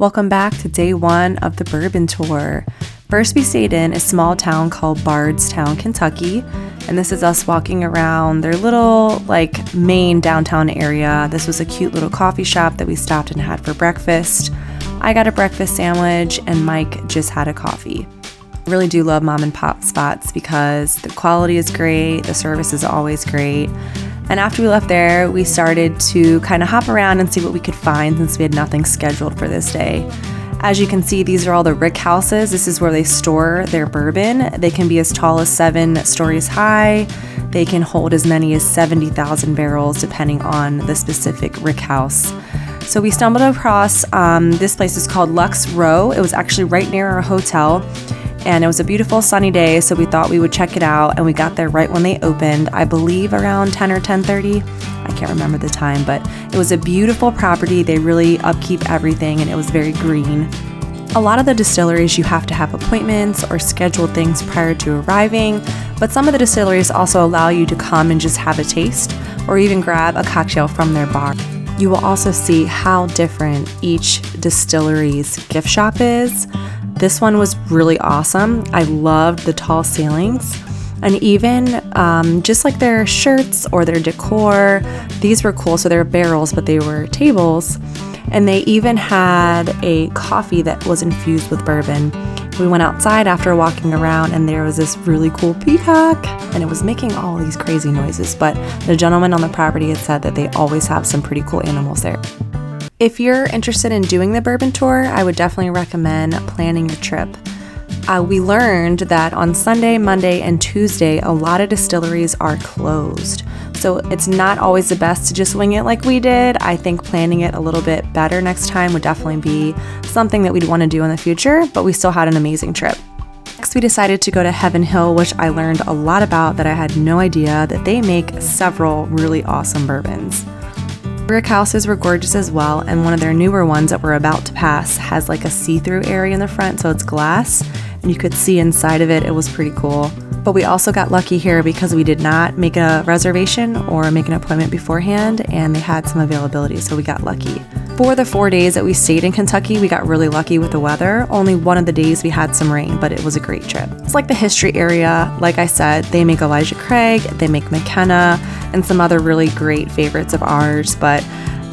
Welcome back to day one of the Bourbon Tour. First, we stayed in a small town called Bardstown, Kentucky, and this is us walking around their little, main downtown area. This was a cute little coffee shop that we stopped and had for breakfast. I got a breakfast sandwich, and Mike just had a coffee. I really do love mom and pop spots because the quality is great, the service is always great. And after we left there, we started to kind of hop around and see what we could find since we had nothing scheduled for this day. As you can see, these are all the rick houses. This is where they store their bourbon. They can be as tall as 7 stories high. They can hold as many as 70,000 barrels depending on the specific rick house. So we stumbled across, this place is called Lux Row. It was actually right near our hotel. And it was a beautiful sunny day, so we thought we would check it out, and we got there right when they opened, I believe around 10 or 10:30. I can't remember the time, but it was a beautiful property. They really upkeep everything, and it was very green. A lot of the distilleries, you have to have appointments or schedule things prior to arriving, but some of the distilleries also allow you to come and just have a taste, or even grab a cocktail from their bar. You will also see how different each distillery's gift shop is. This one was really awesome. I loved the tall ceilings, and even just like their shirts or their decor, these were cool. So they were barrels, but they were tables, and they even had a coffee that was infused with bourbon. We went outside after walking around, and there was this really cool peacock, and it was making all these crazy noises, but the gentleman on the property had said that they always have some pretty cool animals there. If you're interested in doing the Bourbon Tour, I would definitely recommend planning your trip. We learned that on Sunday, Monday, and Tuesday, a lot of distilleries are closed. So it's not always the best to just wing it like we did. I think planning it a little bit better next time would definitely be something that we'd want to do in the future, but we still had an amazing trip. Next, we decided to go to Heaven Hill, which I learned a lot about that I had no idea that they make several really awesome bourbons. Brick houses were gorgeous as well, and one of their newer ones that we're about to pass has a see-through area in the front, so it's glass, and you could see inside of it. It was pretty cool. But we also got lucky here because we did not make a reservation or make an appointment beforehand, and they had some availability, so we got lucky. For the 4 days that we stayed in Kentucky, we got really lucky with the weather. Only one of the days we had some rain, but it was a great trip. It's like the history area. Like I said, they make Elijah Craig, they make McKenna, and some other really great favorites of ours, but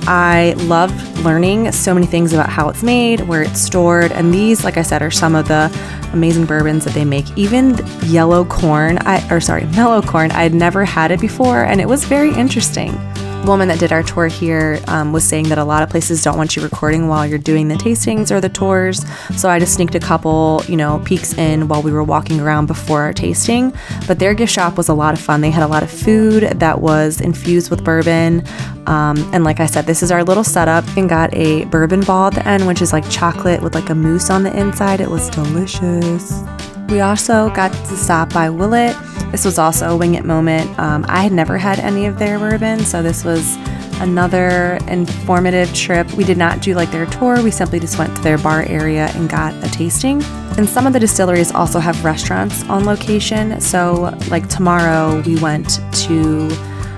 I love learning so many things about how it's made, where it's stored, and these, like I said, are some of the amazing bourbons that they make. Even mellow corn, I had never had it before, and it was very interesting. The woman that did our tour here was saying that a lot of places don't want you recording while you're doing the tastings or the tours, so I just sneaked a couple, peeks in while we were walking around before our tasting. But their gift shop was a lot of fun. They had a lot of food that was infused with bourbon, and like I said, this is our little setup. And got a bourbon ball at the end, which is like chocolate with a mousse on the inside. It was delicious. We also got to stop by Willet. This was also a wing it moment. I had never had any of their bourbon, so this was another informative trip. We did not do their tour. We simply just went to their bar area and got a tasting. And some of the distilleries also have restaurants on location. So tomorrow we went to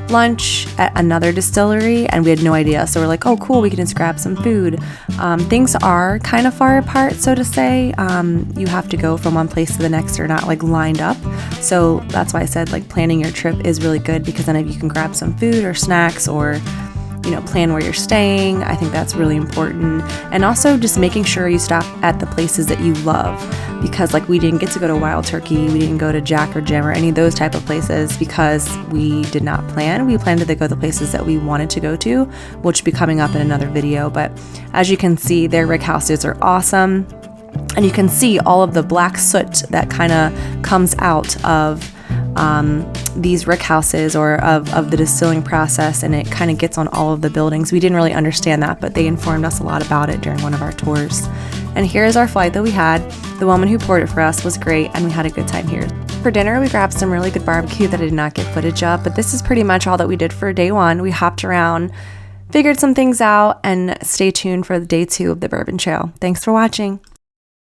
lunch at another distillery, and we had no idea, so we're like, oh cool, we can just grab some food. Things are kind of far apart, so to say. You have to go from one place to the next. They're not lined up, so that's why I said planning your trip is really good, because then if you can grab some food or snacks, or plan where you're staying. I think that's really important. And also just making sure you stop at the places that you love, because we didn't get to go to Wild Turkey, we didn't go to Jack or Jim or any of those type of places because we did not plan. We planned to go to the places that we wanted to go to, which will be coming up in another video. But as you can see, their rick houses are awesome. And you can see all of the black soot that kind of comes out of these rick houses, or of the distilling process, and it kind of gets on all of the buildings. We didn't really understand that, but they informed us a lot about it during one of our tours. And here's our flight that we had. The woman who poured it for us was great, and we had a good time here. For dinner, we grabbed some really good barbecue that I did not get footage of, but this is pretty much all that we did for day one. We hopped around, figured some things out, and stay tuned for day 2 of the Bourbon Trail. Thanks for watching.